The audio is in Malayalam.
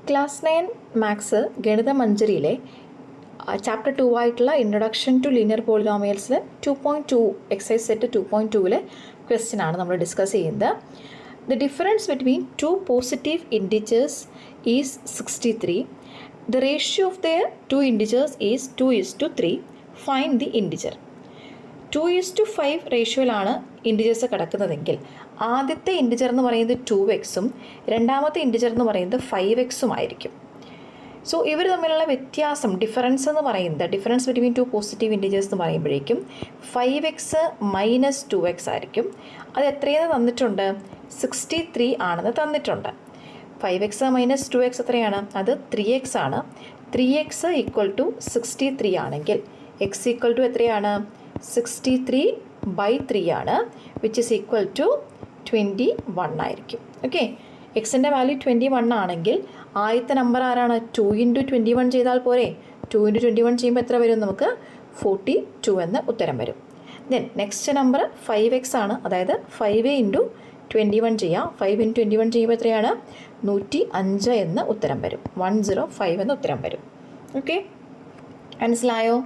ക്ലാസ് 9 മാത്സ് ഗണിത മഞ്ജരിയിലെ ചാപ്റ്റർ 2 ആയിട്ടുള്ള ഇൻട്രൊഡക്ഷൻ ടു ലീനിയർ പോളിനോമിയൽസിൽ 2.2 എക്സസൈസ് സെറ്റ് 2.2-ലെ ക്വസ്റ്റ്യൻ ആണ് നമ്മൾ ഡിസ്കസ് ചെയ്യുന്നത്. The difference between two positive integers is 63. The ratio of the two integers is 2:3. Find the integer. 2:5 റേഷ്യോയിലാണ് ഇൻഡിജേഴ്സ് കിടക്കുന്നതെങ്കിൽ ആദ്യത്തെ ഇൻഡിജർ എന്ന് പറയുന്നത് 2x രണ്ടാമത്തെ ഇൻഡിജർ എന്ന് പറയുന്നത് 5x ആയിരിക്കും. സോ ഇവർ തമ്മിലുള്ള വ്യത്യാസം ഡിഫറൻസ് എന്ന് പറയുന്നത് difference between two positive integers എന്ന് പറയുമ്പോഴേക്കും 5x മൈനസ് 2x ആയിരിക്കും. അത് എത്രയെന്ന് തന്നിട്ടുണ്ട്? 63 ആണെന്ന് തന്നിട്ടുണ്ട്. 5x മൈനസ് 2x എത്രയാണ്? അത് 3x ആണ്. 3x ഈക്വൽ ടു 63 ആണെങ്കിൽ x ഈക്വൽ ടു എത്രയാണ്? 63/3 ആണ്, വിച്ച് ഈസ് ഈക്വൽ ടു 21 ആയിരിക്കും. ഓക്കെ, എക്സിൻ്റെ വാല്യൂ 21 ആണെങ്കിൽ ആദ്യത്തെ നമ്പർ ആരാണ്? 2 × 21 ചെയ്താൽ പോരെ? 2 × 21 ചെയ്യുമ്പോൾ എത്ര വരും? നമുക്ക് 42 എന്ന ഉത്തരം വരും. ദെൻ നെക്സ്റ്റ് നമ്പർ 5x ആണ്, അതായത് 5 × 21 ചെയ്യാം. 5 × 21 ചെയ്യുമ്പോൾ എത്രയാണ്? 105 എന്ന ഉത്തരം വരും. 105 എന്ന ഉത്തരം വരും. ഓക്കെ, മനസ്സിലായോ?